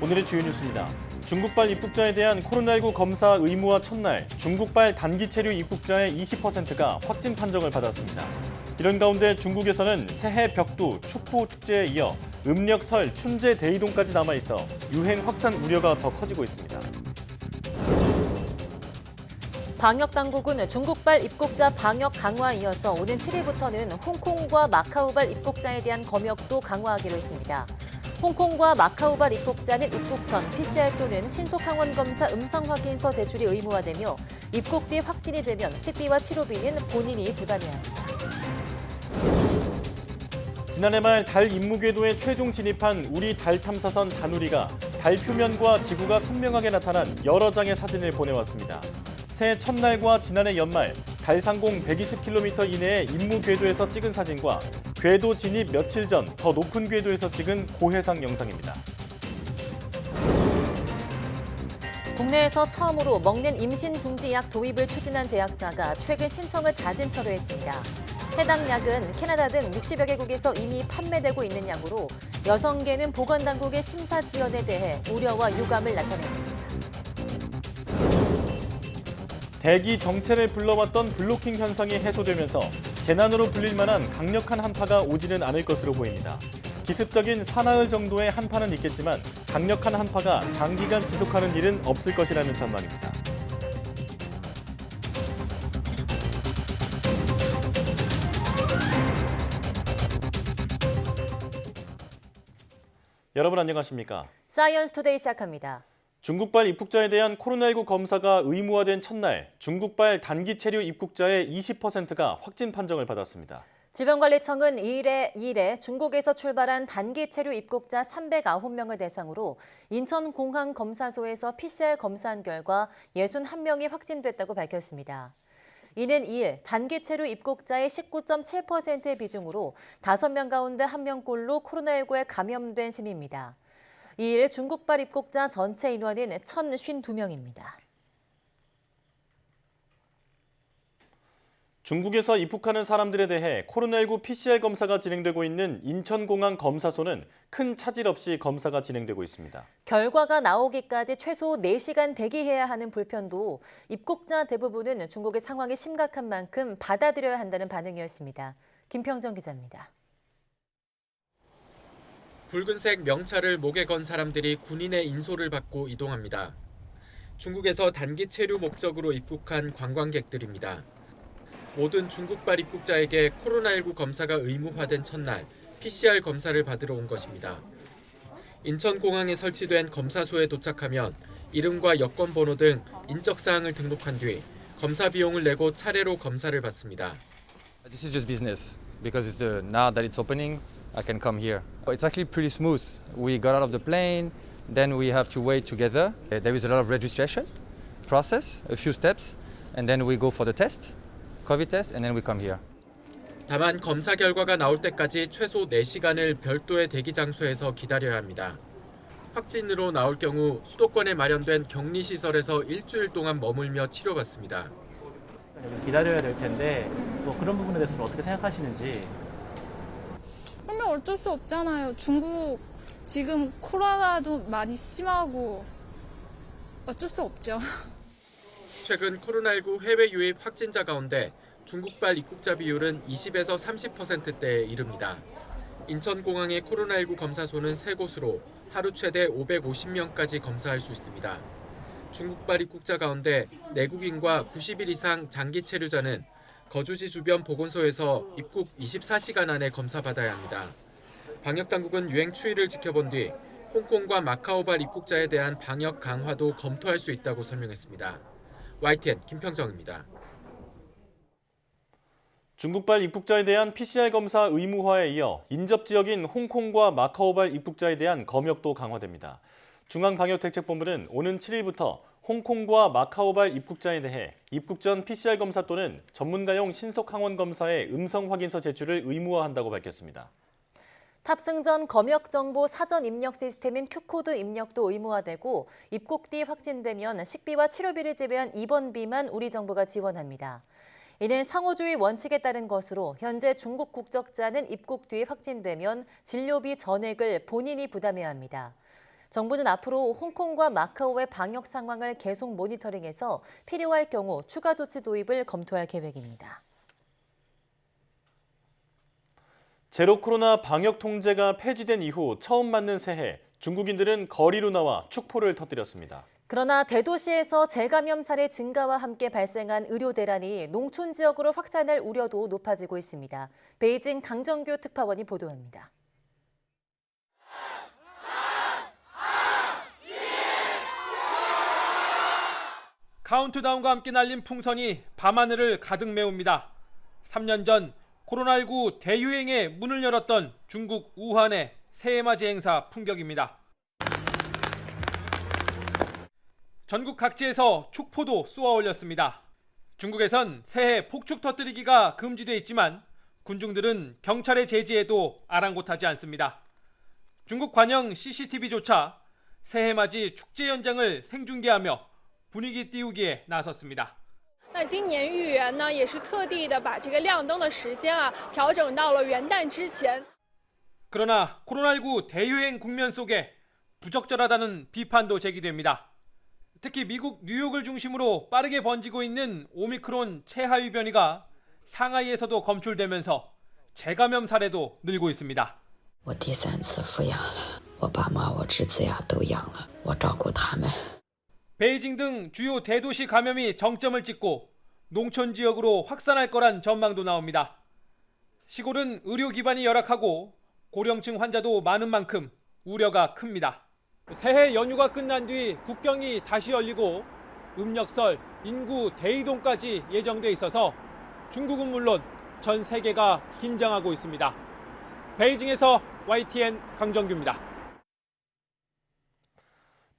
오늘의 주요 뉴스입니다. 중국발 입국자에 대한 코로나19 검사 의무화 첫날 중국발 단기 체류 입국자의 20%가 확진 판정을 받았습니다. 이런 가운데 중국에서는 새해 벽두, 축포 축제에 이어 음력 설, 춘제 대이동까지 남아있어 유행 확산 우려가 더 커지고 있습니다. 방역당국은 중국발 입국자 방역 강화에 이어서 오는 7일부터는 홍콩과 마카오발 입국자에 대한 검역도 강화하기로 했습니다. 홍콩과 마카오발 입국자는 입국 전 PCR 또는 신속항원 검사 음성 확인서 제출이 의무화되며 입국 뒤 확진이 되면 식비와 치료비는 본인이 부담해야 합니다. 지난해 말 달 임무 궤도에 최종 진입한 우리 달 탐사선 다누리가 달 표면과 지구가 선명하게 나타난 여러 장의 사진을 보내왔습니다. 새해 첫날과 지난해 연말 달 상공 120km 이내의 임무 궤도에서 찍은 사진과 궤도 진입 며칠 전 더 높은 궤도에서 찍은 고해상 영상입니다. 국내에서 처음으로 먹는 임신 중지약 도입을 추진한 제약사가 최근 신청을 자진 처리했습니다. 해당 약은 캐나다 등 60여 개국에서 이미 판매되고 있는 약으로 여성계는 보건당국의 심사 지연에 대해 우려와 유감을 나타냈습니다. 대기 정체를 불러왔던 블로킹 현상이 해소되면서 재난으로 불릴 만한 강력한 한파가 오지는 않을 것으로 보입니다. 기습적인 사나흘 정도의 한파는 있겠지만 강력한 한파가 장기간 지속하는 일은 없을 것이라는 전망입니다. 여러분 안녕하십니까? 사이언스 투데이 시작합니다. 중국발 입국자에 대한 코로나19 검사가 의무화된 첫날 중국발 단기 체류 입국자의 20%가 확진 판정을 받았습니다. 질병관리청은 2일에 중국에서 출발한 단기 체류 입국자 309명을 대상으로 인천공항 검사소에서 PCR 검사한 결과 61명이 확진됐다고 밝혔습니다. 이는 2일 단기 체류 입국자의 19.7%의 비중으로 5명 가운데 1명꼴로 코로나19에 감염된 셈입니다. 2일 중국발 입국자 전체 인원은 1,052명입니다. 중국에서 입국하는 사람들에 대해 코로나19 PCR 검사가 진행되고 있는 인천공항 검사소는 큰 차질 없이 검사가 진행되고 있습니다. 결과가 나오기까지 최소 4시간 대기해야 하는 불편도 입국자 대부분은 중국의 상황이 심각한 만큼 받아들여야 한다는 반응이었습니다. 김평정 기자입니다. 붉은색 명찰을 목에 건 사람들이 군인의 인솔을 받고 이동합니다. 중국에서 단기 체류 목적으로 입국한 관광객들입니다. 모든 중국발 입국자에게 코로나19 검사가 의무화된 첫날 PCR 검사를 받으러 온 것입니다. 인천공항에 설치된 검사소에 도착하면 이름과 여권번호 등 인적사항을 등록한 뒤 검사 비용을 내고 차례로 검사를 받습니다. This is just business because now that it's opening, I can come here. It's actually pretty smooth. We got out of the plane, then we have to wait together. There is a lot of registration process, a few steps, and then we go for the test, COVID test, and then we come here. 다만 검사 결과가 나올 때까지 최소 4시간을 별도의 대기 장소에서 기다려야 합니다. 확진으로 나올 경우 수도권에 마련된 격리시설에서 일주일 동안 머물며 치료받습니다. 기다려야 될 텐데 뭐 그런 부분에 대해서는 어떻게 생각하시는지. 그러면 어쩔 수 없잖아요. 중국 지금 코로나도 많이 심하고 어쩔 수 없죠. 최근 코로나19 해외 유입 확진자 가운데 중국발 입국자 비율은 20에서 30%대에 이릅니다. 인천공항의 코로나19 검사소는 3곳으로 하루 최대 550명까지 검사할 수 있습니다. 중국발 입국자 가운데 내국인과 90일 이상 장기 체류자는 거주지 주변 보건소에서 입국 24시간 안에 검사받아야 합니다. 방역당국은 유행 추이를 지켜본 뒤 홍콩과 마카오발 입국자에 대한 방역 강화도 검토할 수 있다고 설명했습니다. YTN 김평정입니다. 중국발 입국자에 대한 PCR 검사 의무화에 이어 인접지역인 홍콩과 마카오발 입국자에 대한 검역도 강화됩니다. 중앙방역대책본부는 오는 7일부터 홍콩과 마카오발 입국자에 대해 입국 전 PCR 검사 또는 전문가용 신속항원 검사의 음성 확인서 제출을 의무화한다고 밝혔습니다. 탑승 전 검역 정보 사전 입력 시스템인 Q코드 입력도 의무화되고 입국 뒤 확진되면 식비와 치료비를 제외한 입원비만 우리 정부가 지원합니다. 이는 상호주의 원칙에 따른 것으로 현재 중국 국적자는 입국 뒤 확진되면 진료비 전액을 본인이 부담해야 합니다. 정부는 앞으로 홍콩과 마카오의 방역 상황을 계속 모니터링해서 필요할 경우 추가 조치 도입을 검토할 계획입니다. 제로 코로나 방역 통제가 폐지된 이후 처음 맞는 새해, 중국인들은 거리로 나와 축포를 터뜨렸습니다. 그러나 대도시에서 재감염 사례 증가와 함께 발생한 의료 대란이 농촌 지역으로 확산할 우려도 높아지고 있습니다. 베이징 강정규 특파원이 보도합니다. 카운트다운과 함께 날린 풍선이 밤하늘을 가득 메웁니다. 3년 전 코로나19 대유행에 문을 열었던 중국 우한의 새해맞이 행사 풍경입니다. 전국 각지에서 축포도 쏘아 올렸습니다. 중국에선 새해 폭죽 터뜨리기가 금지돼 있지만 군중들은 경찰의 제지에도 아랑곳하지 않습니다. 중국 관영 CCTV조차 새해맞이 축제 현장을 생중계하며 분위기 띄우기에 나섰습니다. 那今年豫园呢，也是特地的把这个亮灯的时间调整到了元旦之前。 그러나 코로나19 대유행 국면 속에 부적절하다는 비판도 제기됩니다. 특히 미국 뉴욕을 중심으로 빠르게 번지고 있는 오미크론 최하위 변이가 상하이에서도 검출되면서 재감염 사례도 늘고 있습니다. 我第3次复阳了，我爸妈、我侄子呀都阳了，我照顾他们。 베이징 등 주요 대도시 감염이 정점을 찍고 농촌 지역으로 확산할 거란 전망도 나옵니다. 시골은 의료 기반이 열악하고 고령층 환자도 많은 만큼 우려가 큽니다. 새해 연휴가 끝난 뒤 국경이 다시 열리고 음력설, 인구 대이동까지 예정돼 있어서 중국은 물론 전 세계가 긴장하고 있습니다. 베이징에서 YTN 강정규입니다.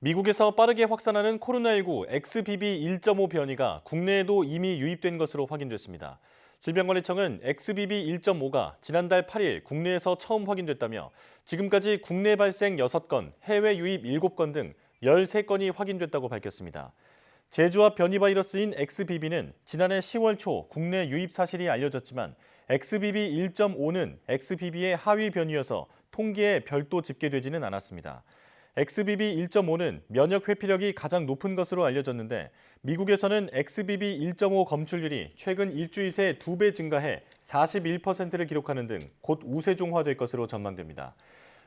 미국에서 빠르게 확산하는 코로나19 XBB.1.5 변이가 국내에도 이미 유입된 것으로 확인됐습니다. 질병관리청은 XBB.1.5가 지난달 8일 국내에서 처음 확인됐다며 지금까지 국내 발생 6건, 해외 유입 7건 등 13건이 확인됐다고 밝혔습니다. 제조합 변이 바이러스인 XBB는 지난해 10월 초 국내 유입 사실이 알려졌지만 XBB.1.5는 XBB의 하위 변이여서 통계에 별도 집계되지는 않았습니다. XBB.1.5는 면역 회피력이 가장 높은 것으로 알려졌는데 미국에서는 XBB.1.5 검출률이 최근 일주일 새 2배 증가해 41%를 기록하는 등 곧 우세종화될 것으로 전망됩니다.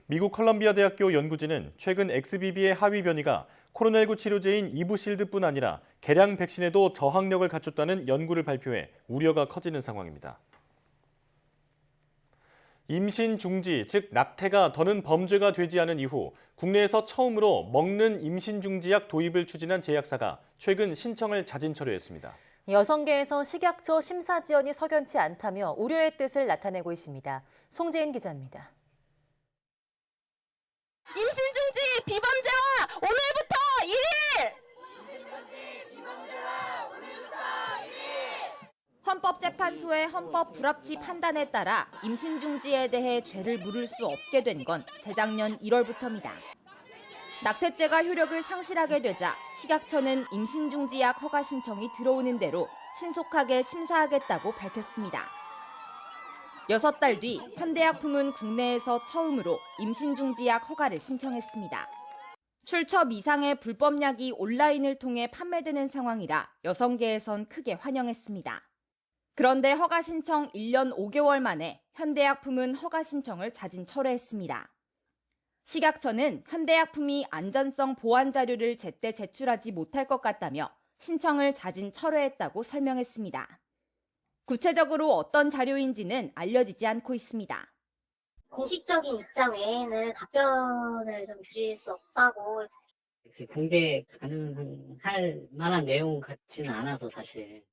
미국 컬럼비아 대학교 연구진은 최근 XBB의 하위 변이가 코로나19 치료제인 이브실드뿐 아니라 개량 백신에도 저항력을 갖췄다는 연구를 발표해 우려가 커지는 상황입니다. 임신 중지, 즉 낙태가 더는 범죄가 되지 않은 이후 국내에서 처음으로 먹는 임신 중지약 도입을 추진한 제약사가 최근 신청을 자진 철회했습니다. 여성계에서 식약처 심사 지원이 석연치 않다며 우려의 뜻을 나타내고 있습니다. 송재인 기자입니다. 임신 중지 비범죄와 오늘부터 1일! 헌법재판소의 헌법 불합치 판단에 따라 임신 중지에 대해 죄를 물을 수 없게 된 건 재작년 1월부터입니다. 낙태죄가 효력을 상실하게 되자 식약처는 임신 중지약 허가 신청이 들어오는 대로 신속하게 심사하겠다고 밝혔습니다. 6달 뒤 현대약품은 국내에서 처음으로 임신 중지약 허가를 신청했습니다. 출처 이상의 불법약이 온라인을 통해 판매되는 상황이라 여성계에선 크게 환영했습니다. 그런데 허가 신청 1년 5개월 만에 현대약품은 허가 신청을 자진 철회했습니다. 식약처는 현대약품이 안전성 보완 자료를 제때 제출하지 못할 것 같다며 신청을 자진 철회했다고 설명했습니다. 구체적으로 어떤 자료인지는 알려지지 않고 있습니다. 공식적인 입장 외에는 답변을 좀 드릴 수 없다고. 공개 가능할 만한 내용 같지는 않아서 사실.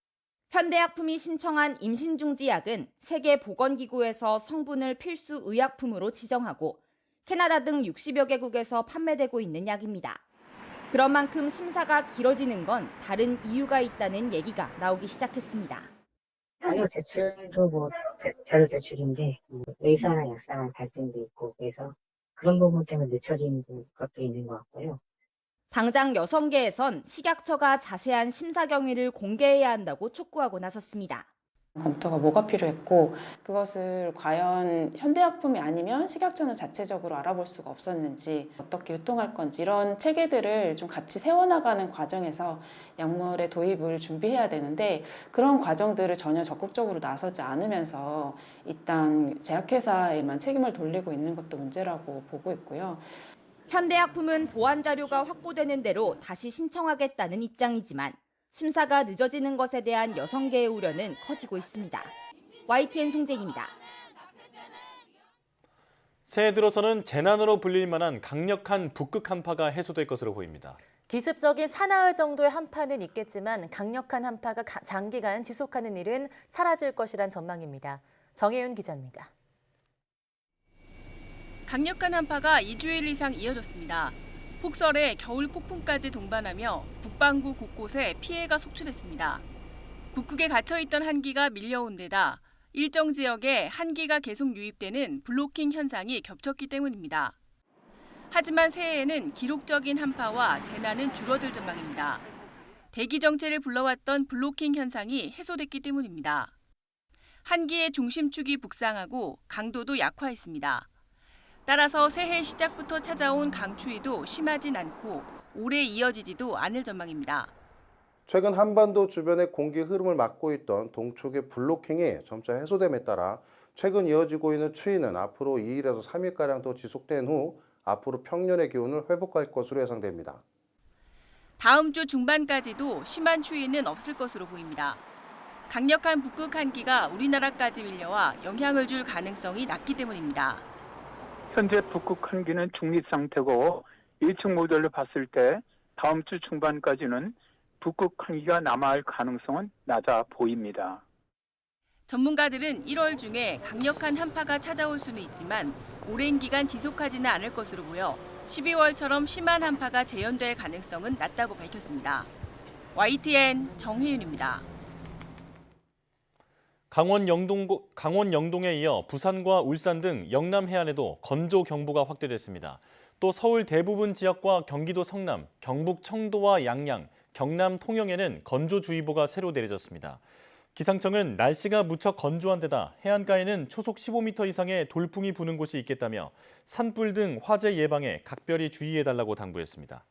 현대약품이 신청한 임신중지약은 세계보건기구에서 성분을 필수 의약품으로 지정하고 캐나다 등 60여 개국에서 판매되고 있는 약입니다. 그런 만큼 심사가 길어지는 건 다른 이유가 있다는 얘기가 나오기 시작했습니다. 자료 제출도 자료 제출인데 의사나 약사랑 갈등도 있고 그래서 그런 부분 때문에 늦춰지는 것도 있는 것 같고요. 당장 여성계에선 식약처가 자세한 심사 경위를 공개해야 한다고 촉구하고 나섰습니다. 검토가 뭐가 필요했고 그것을 과연 현대약품이 아니면 식약처는 자체적으로 알아볼 수가 없었는지 어떻게 유통할 건지 이런 체계들을 좀 같이 세워나가는 과정에서 약물의 도입을 준비해야 되는데 그런 과정들을 전혀 적극적으로 나서지 않으면서 일단 제약회사에만 책임을 돌리고 있는 것도 문제라고 보고 있고요. 현대약품은 보안 자료가 확보되는 대로 다시 신청하겠다는 입장이지만 심사가 늦어지는 것에 대한 여성계의 우려는 커지고 있습니다. YTN 송재입니다. 새해 들어서는 재난으로 불릴 만한 강력한 북극 한파가 해소될 것으로 보입니다. 기습적인 사나흘 정도의 한파는 있겠지만 강력한 한파가 장기간 지속하는 일은 사라질 것이란 전망입니다. 정혜윤 기자입니다. 강력한 한파가 2주일 이상 이어졌습니다. 폭설에 겨울 폭풍까지 동반하며 북반구 곳곳에 피해가 속출했습니다. 북극에 갇혀있던 한기가 밀려온 데다 일정 지역에 한기가 계속 유입되는 블로킹 현상이 겹쳤기 때문입니다. 하지만 새해에는 기록적인 한파와 재난은 줄어들 전망입니다. 대기 정체를 불러왔던 블로킹 현상이 해소됐기 때문입니다. 한기의 중심축이 북상하고 강도도 약화했습니다. 따라서 새해 시작부터 찾아온 강추위도 심하진 않고 오래 이어지지도 않을 전망입니다. 최근 한반도 주변의 공기 흐름을 막고 있던 동쪽의 블로킹이 점차 해소됨에 따라 최근 이어지고 있는 추위는 앞으로 2일에서 3일가량 더 지속된 후 앞으로 평년의 기온을 회복할 것으로 예상됩니다. 다음 주 중반까지도 심한 추위는 없을 것으로 보입니다. 강력한 북극 한기가 우리나라까지 밀려와 영향을 줄 가능성이 낮기 때문입니다. 현재 북극 한기는 중립 상태고 예측 모델로 봤을 때 다음 주 중반까지는 북극 한기가 남아할 가능성은 낮아 보입니다. 전문가들은 1월 중에 강력한 한파가 찾아올 수는 있지만 오랜 기간 지속하지는 않을 것으로 보여 12월처럼 심한 한파가 재현될 가능성은 낮다고 밝혔습니다. YTN 정혜윤입니다. 강원 영동에 이어 부산과 울산 등 영남 해안에도 건조 경보가 확대됐습니다. 또 서울 대부분 지역과 경기도 성남, 경북 청도와 양양, 경남 통영에는 건조주의보가 새로 내려졌습니다. 기상청은 날씨가 무척 건조한 데다 해안가에는 초속 15m 이상의 돌풍이 부는 곳이 있겠다며 산불 등 화재 예방에 각별히 주의해달라고 당부했습니다.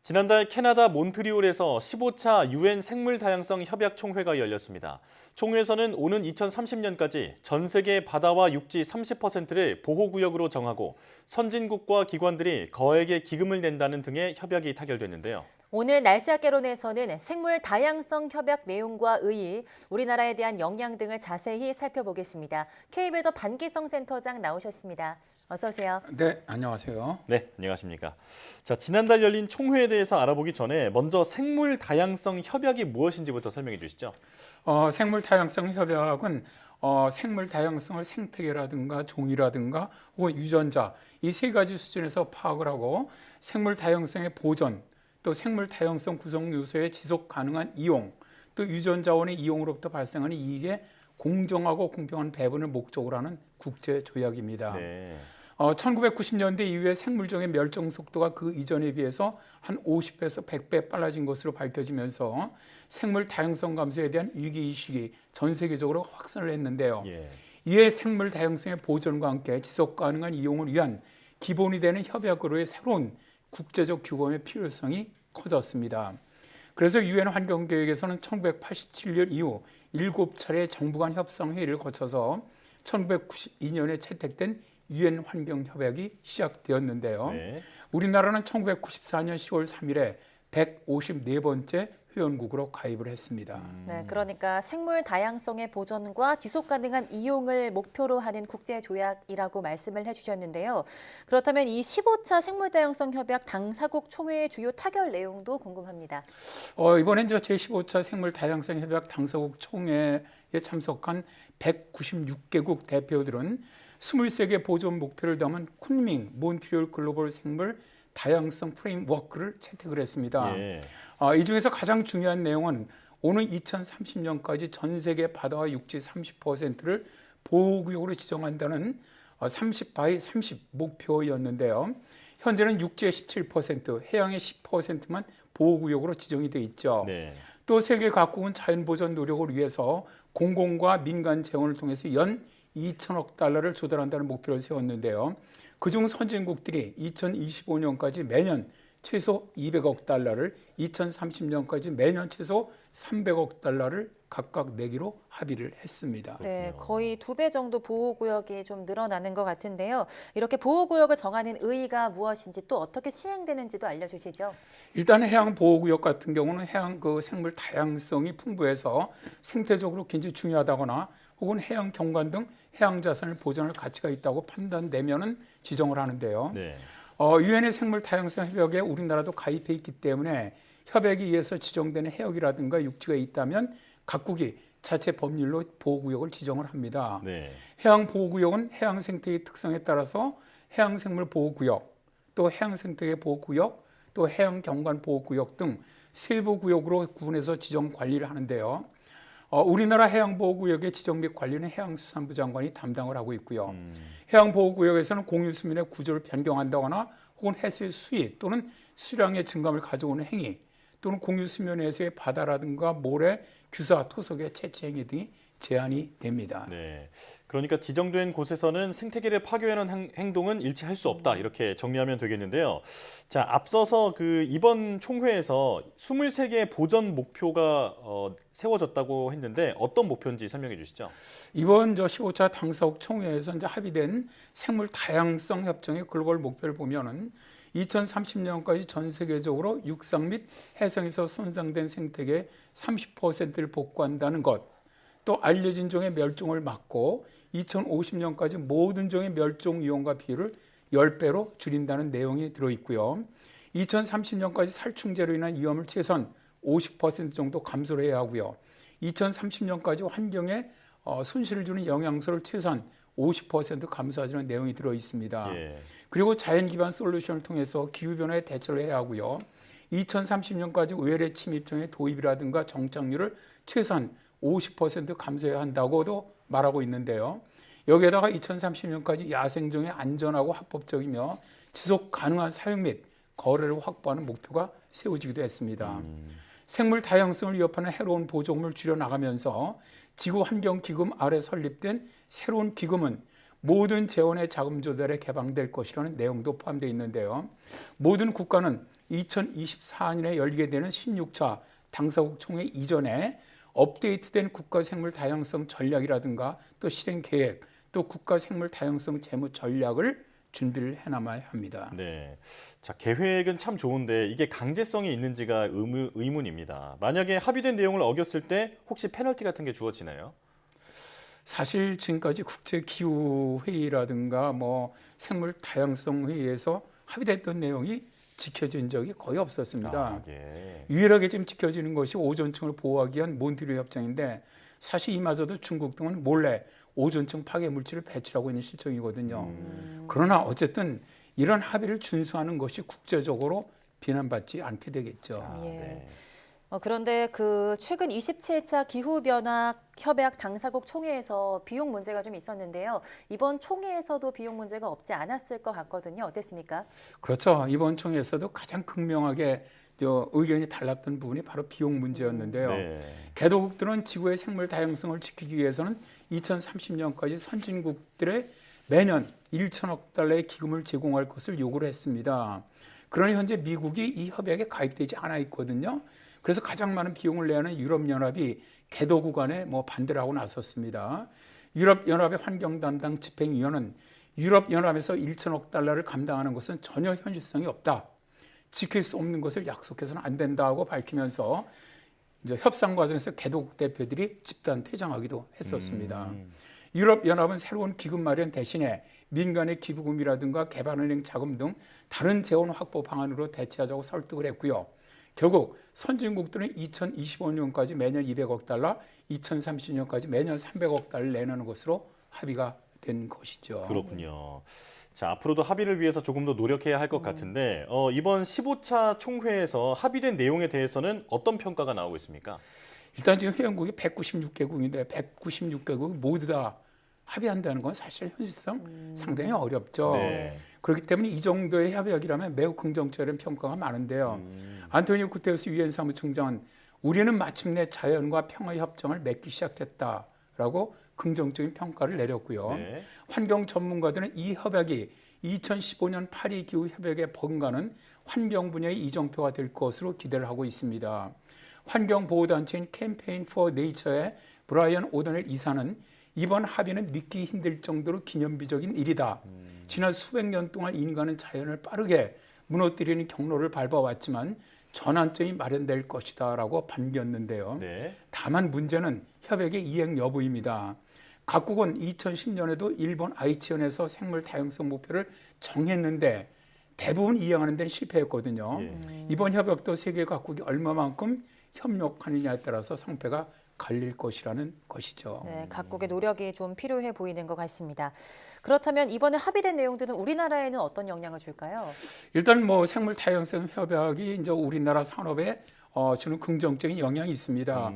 지난달 캐나다 몬트리올에서 15차 UN 생물다양성 협약 총회가 열렸습니다. 총회에서는 오는 2030년까지 전 세계 바다와 육지 30%를 보호구역으로 정하고 선진국과 기관들이 거액의 기금을 낸다는 등의 협약이 타결됐는데요. 오늘 날씨학개론에서는 생물 다양성 협약 내용과 의의, 우리나라에 대한 영향 등을 자세히 살펴보겠습니다. KB더 반기성 센터장 나오셨습니다. 어서 오세요. 네, 안녕하세요. 네, 안녕하십니까. 자, 지난달 열린 총회에 대해서 알아보기 전에 먼저 생물 다양성 협약이 무엇인지부터 설명해 주시죠. 생물 다양성 협약은 생물 다양성을 생태계라든가 종이라든가 혹은 유전자 이 세 가지 수준에서 파악을 하고 생물 다양성의 보존, 또 생물 다양성 구성 요소의 지속 가능한 이용, 또 유전자원의 이용으로부터 발생하는 이익의 공정하고 공평한 배분을 목적으로 하는 국제 조약입니다. 네. 1990년대 이후에 생물종의 멸종 속도가 그 이전에 비해서 한 50배에서 100배 빨라진 것으로 밝혀지면서 생물 다양성 감소에 대한 위기의식이 전 세계적으로 확산을 했는데요. 이에 생물 다양성의 보존과 함께 지속 가능한 이용을 위한 기본이 되는 협약으로의 새로운 국제적 규범의 필요성이 커졌습니다. 그래서 유엔 환경계획에서는 1987년 이후 7차례 정부 간 협상 회의를 거쳐서 1992년에 채택된 유엔 환경협약이 시작되었는데요. 네. 우리나라는 1994년 10월 3일에 154번째 회원국으로 가입을 했습니다. 네, 그러니까 생물 다양성의 보존과 지속 가능한 이용을 목표로 하는 국제 조약이라고 말씀을 해주셨는데요. 그렇다면 이 15차 생물 다양성 협약 당사국 총회의 주요 타결 내용도 궁금합니다. 이번엔 제15차 생물 다양성 협약 당사국 총회에 참석한 196개국 대표들은 23개 보존 목표를 담은 쿤밍 몬트리올 글로벌 생물 다양성 프레임워크를 채택을 했습니다. 이 중에서 가장 중요한 내용은 오는 2030년까지 전 세계 바다와 육지 30%를 보호구역으로 지정한다는 30 by 30 목표였는데요. 현재는 육지의 17%, 해양의 10%만 보호구역으로 지정이 돼 있죠. 네. 또 세계 각국은 자연보전 노력을 위해서 공공과 민간 재원을 통해서 연 2천억 달러를 조달한다는 목표를 세웠는데요. 그중 선진국들이 2025년까지 매년 최소 200억 달러를, 2030년까지 매년 최소 300억 달러를 각각 내기로 합의를 했습니다. 네, 거의 2배 정도 보호구역이 좀 늘어나는 것 같은데요. 이렇게 보호구역을 정하는 의의가 무엇인지 또 어떻게 시행되는지도 알려주시죠. 일단 해양 보호구역 같은 경우는 해양 생물 다양성이 풍부해서 생태적으로 굉장히 중요하다거나 혹은 해양 경관 등 해양 자산을 보존할 가치가 있다고 판단되면은 지정을 하는데요. 네. 유엔의 생물 다양성 협약에 우리나라도 가입해 있기 때문에 협약에 의해서 지정되는 해역이라든가 육지가 있다면 각국이 자체 법률로 보호구역을 지정을 합니다. 네. 해양 보호구역은 해양 생태의 특성에 따라서 해양 생물 보호구역, 또 해양 생태계 보호구역, 또 해양 경관 보호구역 등 세부 구역으로 구분해서 지정 관리를 하는데요. 우리나라 해양보호구역의 지정 및 관리는 해양수산부 장관이 담당을 하고 있고요. 해양보호구역에서는 공유수면의 구조를 변경한다거나 혹은 해수의 수위 또는 수량의 증감을 가져오는 행위 또는 공유수면에서의 바다라든가 모래, 규사, 토속의 채취 행위 등이 제한이 됩니다. 네, 그러니까 지정된 곳에서는 생태계를 파괴하는 행동은 일치할 수 없다 이렇게 정리하면 되겠는데요. 자, 앞서서 이번 총회에서 23개의 보전 목표가 세워졌다고 했는데 어떤 목표인지 설명해 주시죠. 이번 15차 당사국 총회에서 이제 합의된 생물 다양성 협정의 글로벌 목표를 보면은 2030년까지 전 세계적으로 육상 및 해상에서 손상된 생태계의 30%를 복구한다는 것. 또 알려진 종의 멸종을 막고 2050년까지 모든 종의 멸종 위험과 비율을 10배로 줄인다는 내용이 들어있고요. 2030년까지 살충제로 인한 위험을 최소한 50% 정도 감소를 해야 하고요. 2030년까지 환경에 손실을 주는 영양소를 최소한 50% 감소하자는 내용이 들어있습니다. 예. 그리고 자연 기반 솔루션을 통해서 기후변화에 대처를 해야 하고요. 2030년까지 외래 침입종의 도입이라든가 정착률을 최소한 50% 감소해야 한다고도 말하고 있는데요. 여기에다가 2030년까지 야생종의 안전하고 합법적이며 지속 가능한 사용 및 거래를 확보하는 목표가 세워지기도 했습니다. 생물 다양성을 위협하는 해로운 보존물을 줄여나가면서 지구환경기금 아래 설립된 새로운 기금은 모든 재원의 자금 조달에 개방될 것이라는 내용도 포함되어 있는데요. 모든 국가는 2024년에 열리게 되는 16차 당사국 총회 이전에 업데이트된 국가 생물 다양성 전략이라든가 또 실행 계획, 또 국가 생물 다양성 재무 전략을 준비를 해나가야 합니다. 네, 자 계획은 참 좋은데 이게 강제성이 있는지가 의문입니다. 만약에 합의된 내용을 어겼을 때 혹시 페널티 같은 게 주어지나요? 사실 지금까지 국제기후회의라든가 생물 다양성 회의에서 합의됐던 내용이 지켜진 적이 거의 없었습니다. 예. 유일하게 지금 지켜지는 것이 오존층을 보호하기 위한 몬트리올 협정인데 사실 이마저도 중국 등은 몰래 오존층 파괴 물질을 배출하고 있는 실정이거든요. 그러나 어쨌든 이런 합의를 준수하는 것이 국제적으로 비난받지 않게 되겠죠. 예. 네. 그런데 최근 27차 기후변화 협약 당사국 총회에서 비용 문제가 좀 있었는데요. 이번 총회에서도 비용 문제가 없지 않았을 것 같거든요. 어땠습니까? 그렇죠. 이번 총회에서도 가장 극명하게 의견이 달랐던 부분이 바로 비용 문제였는데요. 네. 개도국들은 지구의 생물 다양성을 지키기 위해서는 2030년까지 선진국들의 매년 1천억 달러의 기금을 제공할 것을 요구를 했습니다. 그러나 현재 미국이 이 협약에 가입되지 않아 있거든요. 그래서 가장 많은 비용을 내야 하는 유럽연합이 개도 구간에 반대를 하고 나섰습니다. 유럽연합의 환경 담당 집행위원은 유럽연합에서 1천억 달러를 감당하는 것은 전혀 현실성이 없다. 지킬 수 없는 것을 약속해서는 안 된다고 밝히면서 이제 협상 과정에서 개도국 대표들이 집단 퇴장하기도 했었습니다. 유럽연합은 새로운 기금 마련 대신에 민간의 기부금이라든가 개발은행 자금 등 다른 재원 확보 방안으로 대체하자고 설득을 했고요. 결국 선진국들은 2025년까지 매년 200억 달러, 2030년까지 매년 300억 달러를 내놓는 것으로 합의가 된 것이죠. 그렇군요. 자, 앞으로도 합의를 위해서 조금 더 노력해야 할 것 같은데 이번 15차 총회에서 합의된 내용에 대해서는 어떤 평가가 나오고 있습니까? 일단 지금 회원국이 196개국인데 196개국이 모두 다 합의한다는 건 사실 현실성 상당히 어렵죠. 네. 그렇기 때문에 이 정도의 협약이라면 매우 긍정적인 평가가 많은데요. 안토니오 구테레스 유엔 사무총장은 우리는 마침내 자연과 평화 협정을 맺기 시작했다라고 긍정적인 평가를 내렸고요. 네. 환경 전문가들은 이 협약이 2015년 파리 기후 협약에 버금가는 환경 분야의 이정표가 될 것으로 기대를 하고 있습니다. 환경 보호 단체인 캠페인 포 네이처의 브라이언 오더넬 이사는 이번 합의는 믿기 힘들 정도로 기념비적인 일이다. 지난 수백 년 동안 인간은 자연을 빠르게 무너뜨리는 경로를 밟아왔지만 전환점이 마련될 것이다 라고 반겼는데요. 네. 다만 문제는 협약의 이행 여부입니다. 각국은 2010년에도 일본 아이치현에서 생물 다양성 목표를 정했는데 대부분 이행하는 데는 실패했거든요. 이번 협약도 세계 각국이 얼마만큼 협력하느냐에 따라서 상패가 갈릴 것이라는 것이죠. 네, 각국의 노력이 좀 필요해 보이는 것 같습니다. 그렇다면 이번에 합의된 내용들은 우리나라에는 어떤 영향을 줄까요? 일단 뭐 생물 다양성 협약이 이제 우리나라 산업에 주는 긍정적인 영향이 있습니다.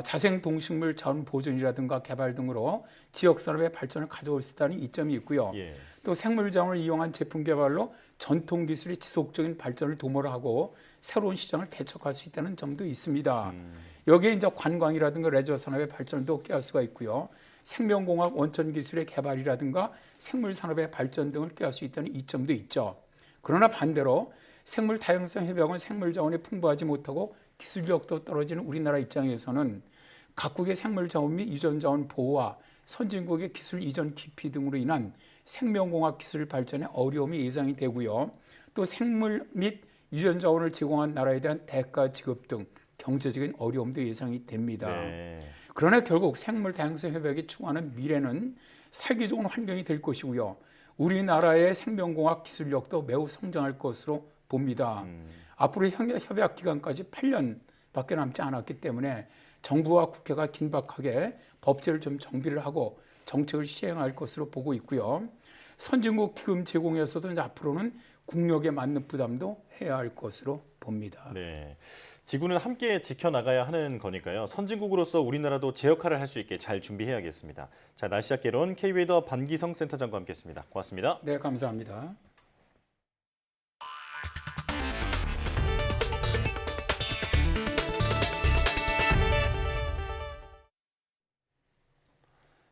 자생 동식물 자원 보존이라든가 개발 등으로 지역 산업의 발전을 가져올 수 있다는 이점이 있고요. 또 생물 자원을 이용한 제품 개발로 전통 기술의 지속적인 발전을 도모를 하고 새로운 시장을 개척할 수 있다는 점도 있습니다. 여기에 이제 관광이라든가 레저 산업의 발전도 꾀할 수가 있고요. 생명공학 원천 기술의 개발이라든가 생물 산업의 발전 등을 꾀할 수 있다는 이점도 있죠. 그러나 반대로 생물 다양성 협약은 생물 자원이 풍부하지 못하고 기술력도 떨어지는 우리나라 입장에서는 각국의 생물 자원 및 유전 자원 보호와 선진국의 기술 이전 기피 등으로 인한 생명공학 기술 발전에 어려움이 예상이 되고요. 또 생물 및 유전 자원을 제공한 나라에 대한 대가 지급 등 경제적인 어려움도 예상이 됩니다. 네. 그러나 결국 생물 다양성 협약이 추구하는 미래는 살기 좋은 환경이 될 것이고요. 우리나라의 생명공학 기술력도 매우 성장할 것으로 봅니다. 앞으로 협약 기간까지 8년밖에 남지 않았기 때문에 정부와 국회가 긴박하게 법제를 좀 정비를 하고 정책을 시행할 것으로 보고 있고요. 선진국 기금 제공에서도 이제 앞으로는 국력에 맞는 부담도 해야 할 것으로 봅니다. 네. 지구는 함께 지켜나가야 하는 거니까요. 선진국으로서 우리나라도 제 역할을 할 수 있게 잘 준비해야겠습니다. 자, 날씨 학개론 K웨더 반기성 센터장과 함께했습니다. 고맙습니다. 네, 감사합니다.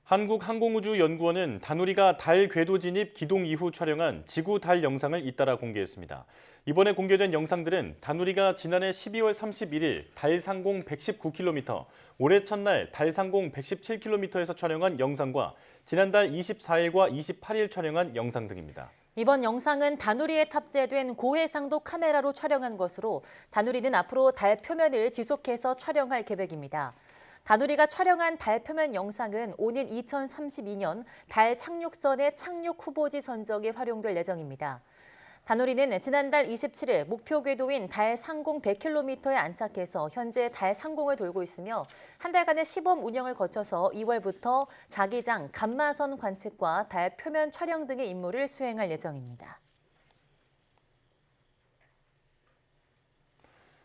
한국항공우주연구원은 다누리가 달 궤도 진입 기동 이후 촬영한 지구 달 영상을 잇따라 공개했습니다. 이번에 공개된 영상들은 다누리가 지난해 12월 31일 달 상공 119km, 올해 첫날 달 상공 117km에서 촬영한 영상과 지난달 24일과 28일 촬영한 영상 등입니다. 이번 영상은 다누리에 탑재된 고해상도 카메라로 촬영한 것으로 다누리는 앞으로 달 표면을 지속해서 촬영할 계획입니다. 다누리가 촬영한 달 표면 영상은 오는 2032년 달 착륙선의 착륙 후보지 선적에 활용될 예정입니다. 다누리는 지난달 27일 목표 궤도인 달 상공 100km에 안착해서 현재 달 상공을 돌고 있으며 한 달간의 시범 운영을 거쳐서 2월부터 자기장, 감마선 관측과 달 표면 촬영 등의 임무를 수행할 예정입니다.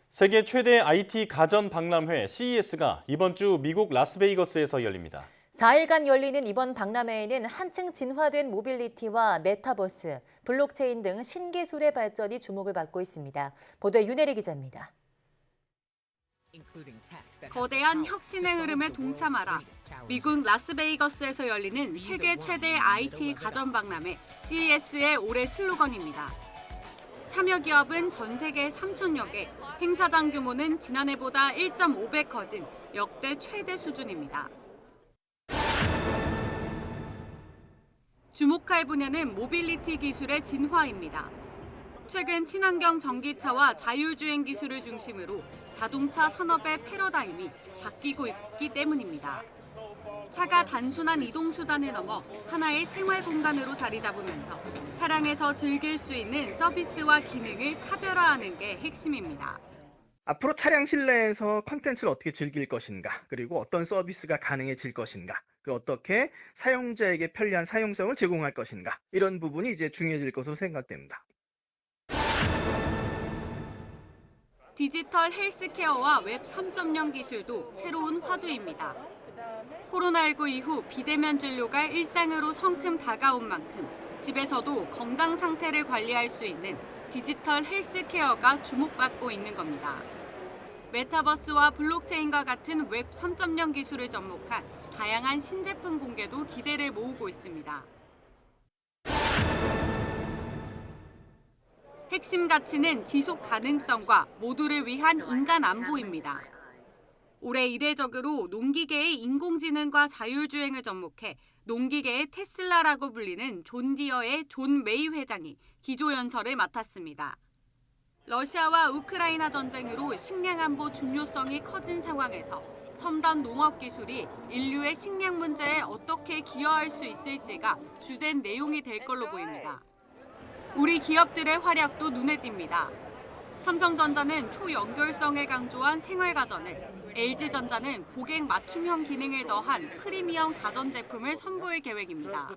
세계 최대 IT 가전 박람회 CES가 이번 주 미국 라스베이거스에서 열립니다. 4일간 열리는 이번 박람회에는 한층 진화된 모빌리티와 메타버스, 블록체인 등 신기술의 발전이 주목을 받고 있습니다. 보도에 윤혜리 기자입니다. 거대한 혁신의 흐름에 동참하라. 미국 라스베이거스에서 열리는 세계 최대 IT 가전 박람회 CES의 올해 슬로건입니다. 참여 기업은 전 세계 3,000여 개, 행사장 규모는 지난해보다 1.5배 커진 역대 최대 수준입니다. 주목할 분야는 모빌리티 기술의 진화입니다. 최근 친환경 전기차와 자율주행 기술을 중심으로 자동차 산업의 패러다임이 바뀌고 있기 때문입니다. 차가 단순한 이동수단을 넘어 하나의 생활 공간으로 자리 잡으면서 차량에서 즐길 수 있는 서비스와 기능을 차별화하는 게 핵심입니다. 앞으로 차량 실내에서 콘텐츠를 어떻게 즐길 것인가, 그리고 어떤 서비스가 가능해질 것인가, 어떻게 사용자에게 편리한 사용성을 제공할 것인가, 이런 부분이 이제 중요해질 것으로 생각됩니다. 디지털 헬스케어와 웹 3.0 기술도 새로운 화두입니다. 코로나19 이후 비대면 진료가 일상으로 성큼 다가온 만큼 집에서도 건강 상태를 관리할 수 있는 디지털 헬스케어가 주목받고 있는 겁니다. 메타버스와 블록체인과 같은 웹 3.0 기술을 접목한 다양한 신제품 공개도 기대를 모으고 있습니다. 핵심 가치는 지속 가능성과 모두를 위한 인간 안보입니다. 올해 이례적으로 농기계의 인공지능과 자율주행을 접목해 농기계의 테슬라라고 불리는 존 디어의 존 메이 회장이 기조연설을 맡았습니다. 러시아와 우크라이나 전쟁으로 식량 안보 중요성이 커진 상황에서 첨단 농업 기술이 인류의 식량 문제에 어떻게 기여할 수 있을지가 주된 내용이 될 걸로 보입니다. 우리 기업들의 활약도 눈에 띕니다. 삼성전자는 초연결성을 강조한 생활가전을, LG전자는 고객 맞춤형 기능을 더한 프리미엄 가전제품을 선보일 계획입니다.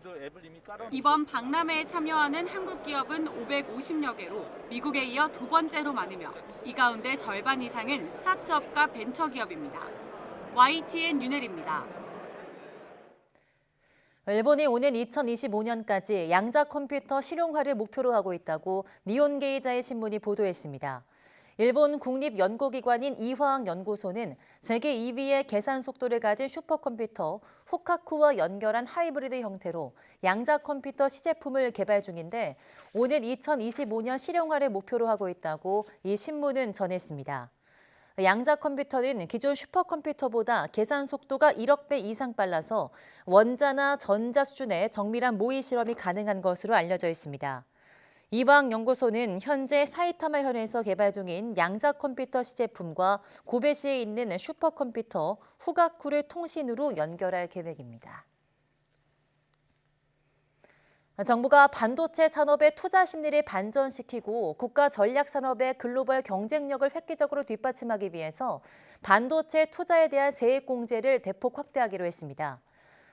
이번 박람회에 참여하는 한국 기업은 550여 개로 미국에 이어 두 번째로 많으며 이 가운데 절반 이상은 스타트업과 벤처기업입니다. YTN 윤혜리입니다. 일본이 오는 2025년까지 양자 컴퓨터 실용화를 목표로 하고 있다고 니혼게이자의 신문이 보도했습니다. 일본 국립연구기관인 이화학연구소는 세계 2위의 계산 속도를 가진 슈퍼컴퓨터 후카쿠와 연결한 하이브리드 형태로 양자 컴퓨터 시제품을 개발 중인데 오는 2025년 실용화를 목표로 하고 있다고 이 신문은 전했습니다. 양자 컴퓨터는 기존 슈퍼컴퓨터보다 계산 속도가 1억 배 이상 빨라서 원자나 전자 수준의 정밀한 모의 실험이 가능한 것으로 알려져 있습니다. 이화학연구소는 현재 사이타마현에서 개발 중인 양자 컴퓨터 시제품과 고베시에 있는 슈퍼컴퓨터 후가쿠를 통신으로 연결할 계획입니다. 정부가 반도체 산업의 투자 심리를 반전시키고 국가 전략 산업의 글로벌 경쟁력을 획기적으로 뒷받침하기 위해서 반도체 투자에 대한 세액 공제를 대폭 확대하기로 했습니다.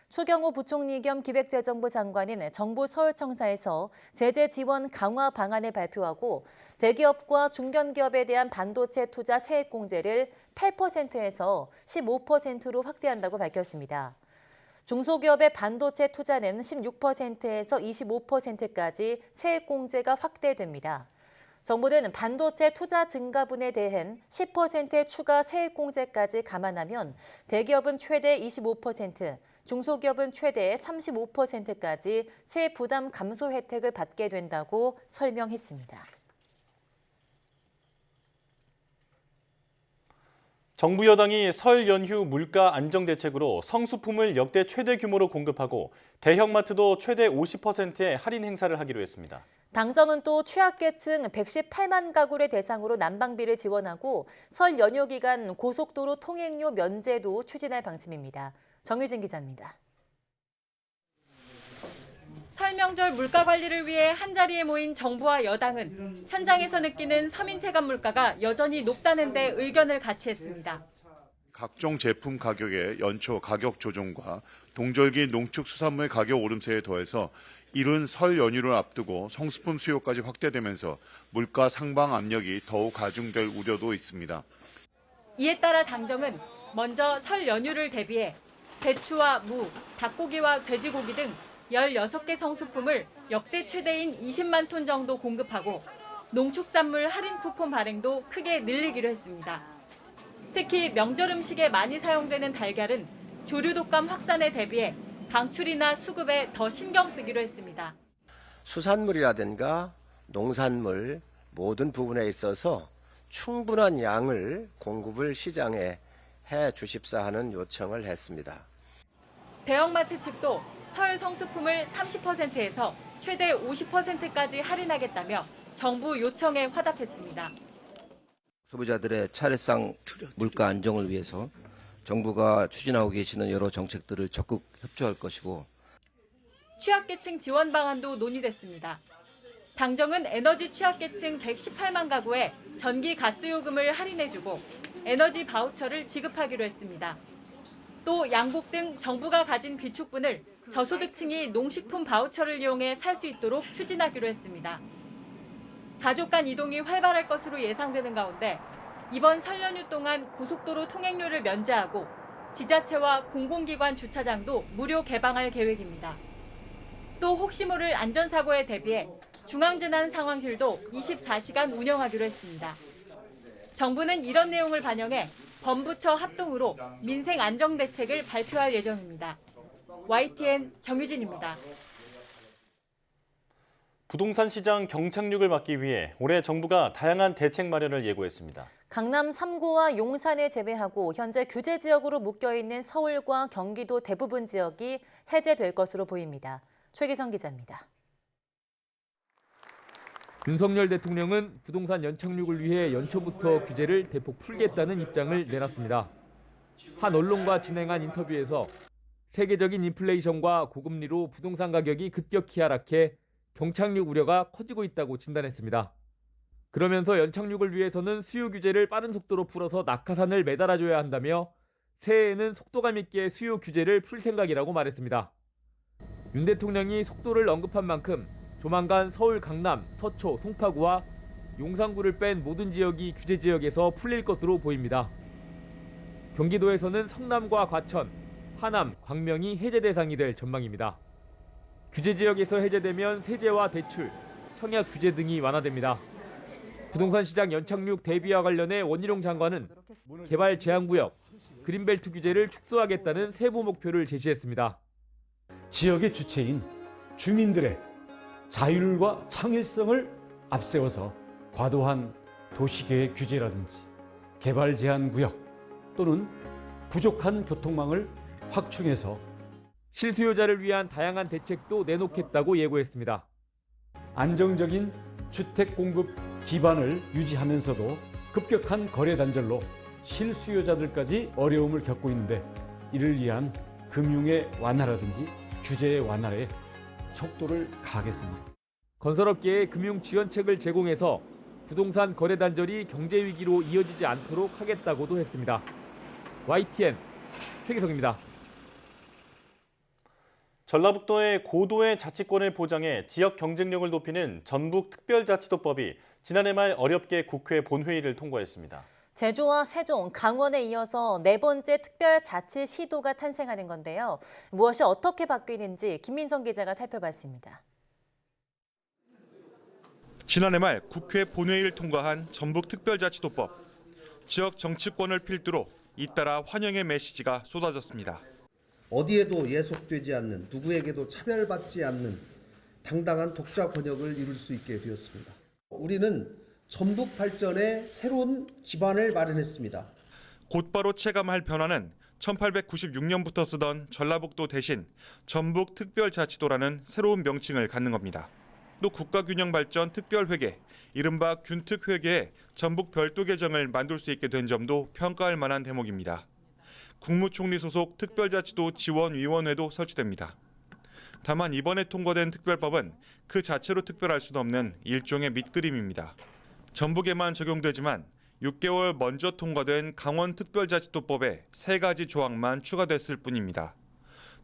추경호 부총리 겸 기획재정부 장관은 정부 서울청사에서 세제 지원 강화 방안을 발표하고 대기업과 중견기업에 대한 반도체 투자 세액 공제를 8%에서 15%로 확대한다고 밝혔습니다. 중소기업의 반도체 투자는 16%에서 25%까지 세액 공제가 확대됩니다. 정부는 반도체 투자 증가분에 대한 10%의 추가 세액 공제까지 감안하면 대기업은 최대 25%, 중소기업은 최대 35%까지 세액 부담 감소 혜택을 받게 된다고 설명했습니다. 정부 여당이 설 연휴 물가 안정 대책으로 성수품을 역대 최대 규모로 공급하고 대형마트도 최대 50%의 할인 행사를 하기로 했습니다. 당정은 또 취약계층 118만 가구를 대상으로 난방비를 지원하고 설 연휴 기간 고속도로 통행료 면제도 추진할 방침입니다. 정유진 기자입니다. 설 명절 물가 관리를 위해 한자리에 모인 정부와 여당은 현장에서 느끼는 서민 체감 물가가 여전히 높다는 데 의견을 같이 했습니다. 각종 제품 가격의 연초 가격 조정과 동절기 농축수산물 가격 오름세에 더해서 이른 설 연휴를 앞두고 성수품 수요까지 확대되면서 물가 상방 압력이 더욱 가중될 우려도 있습니다. 이에 따라 당정은 먼저 설 연휴를 대비해 배추와 무, 닭고기와 돼지고기 등 16개 성수품을 역대 최대인 20만 톤 정도 공급하고 농축산물 할인 쿠폰 발행도 크게 늘리기로 했습니다. 특히 명절 음식에 많이 사용되는 달걀은 조류 독감 확산에 대비해 방출이나 수급에 더 신경 쓰기로 했습니다. 수산물이라든가 농산물 모든 부분에 있어서 충분한 양을 공급을 시장에 해 주십사 하는 요청을 했습니다. 대형마트 측도 설 성수품을 30%에서 최대 50%까지 할인하겠다며 정부 요청에 화답했습니다. 소비자들의 차례상 물가 안정을 위해서 정부가 추진하고 계시는 여러 정책들을 적극 협조할 것이고 취약계층 지원 방안도 논의됐습니다. 당정은 에너지 취약계층 118만 가구에 전기 가스 요금을 할인해주고 에너지 바우처를 지급하기로 했습니다. 또 양복 등 정부가 가진 비축분을 저소득층이 농식품 바우처를 이용해 살 수 있도록 추진하기로 했습니다. 가족 간 이동이 활발할 것으로 예상되는 가운데 이번 설 연휴 동안 고속도로 통행료를 면제하고 지자체와 공공기관 주차장도 무료 개방할 계획입니다. 또 혹시 모를 안전사고에 대비해 중앙재난상황실도 24시간 운영하기로 했습니다. 정부는 이런 내용을 반영해 범부처 합동으로 민생 안정 대책을 발표할 예정입니다. YTN 정유진입니다. 부동산 시장 경착륙을 막기 위해 올해 정부가 다양한 대책 마련을 예고했습니다. 강남 3구와 용산을 제외하고 현재 규제 지역으로 묶여있는 서울과 경기도 대부분 지역이 해제될 것으로 보입니다. 최기성 기자입니다. 윤석열 대통령은 부동산 연착륙을 위해 연초부터 규제를 대폭 풀겠다는 입장을 내놨습니다. 한 언론과 진행한 인터뷰에서 세계적인 인플레이션과 고금리로 부동산 가격이 급격히 하락해 경착륙 우려가 커지고 있다고 진단했습니다. 그러면서 연착륙을 위해서는 수요 규제를 빠른 속도로 풀어서 낙하산을 매달아줘야 한다며 새해에는 속도감 있게 수요 규제를 풀 생각이라고 말했습니다. 윤 대통령이 속도를 언급한 만큼 조만간 서울 강남, 서초, 송파구와 용산구를 뺀 모든 지역이 규제 지역에서 풀릴 것으로 보입니다. 경기도에서는 성남과 과천, 하남, 광명이 해제 대상이 될 전망입니다. 규제 지역에서 해제되면 세제와 대출, 청약 규제 등이 완화됩니다. 부동산 시장 연착륙 대비와 관련해 원희룡 장관은 개발 제한구역, 그린벨트 규제를 축소하겠다는 세부 목표를 제시했습니다. 지역의 주체인 주민들의 자율과 창의성을 앞세워서 과도한 도시계획 규제라든지 개발 제한 구역 또는 부족한 교통망을 확충해서 실수요자를 위한 다양한 대책도 내놓겠다고 예고했습니다. 안정적인 주택 공급 기반을 유지하면서도 급격한 거래 단절로 실수요자들까지 어려움을 겪고 있는데 이를 위한 금융의 완화라든지 규제의 완화에 속도를 가하겠습니다. 건설업계에 금융 지원책을 제공해서 부동산 거래 단절이 경제 위기로 이어지지 않도록 하겠다고도 했습니다. YTN 최기성입니다. 전라북도의 고도의 자치권을 보장해 지역 경쟁력을 높이는 전북특별자치도법이 지난해 말 어렵게 국회 본회의를 통과했습니다. 제주와 세종, 강원에 이어서 네 번째 특별자치시도가 탄생하는 건데요. 무엇이 어떻게 바뀌는지 김민성 기자가 살펴봤습니다. 지난해 말 국회 본회의를 통과한 전북특별자치도법. 지역 정치권을 필두로 잇따라 환영의 메시지가 쏟아졌습니다. 어디에도 예속되지 않는, 누구에게도 차별받지 않는 당당한 독자 권역을 이룰 수 있게 되었습니다. 우리는 전북 발전의 새로운 기반을 마련했습니다. 곧바로 체감할 변화는 1896년부터 쓰던 전라북도 대신 전북특별자치도라는 새로운 명칭을 갖는 겁니다. 또 국가균형발전 특별회계, 이른바 균특회계에 전북 별도 계정을 만들 수 있게 된 점도 평가할 만한 대목입니다. 국무총리 소속 특별자치도 지원위원회도 설치됩니다. 다만 이번에 통과된 특별법은 그 자체로 특별할 수는 없는 일종의 밑그림입니다. 전북에만 적용되지만 6개월 먼저 통과된 강원특별자치도법에 3가지 조항만 추가됐을 뿐입니다.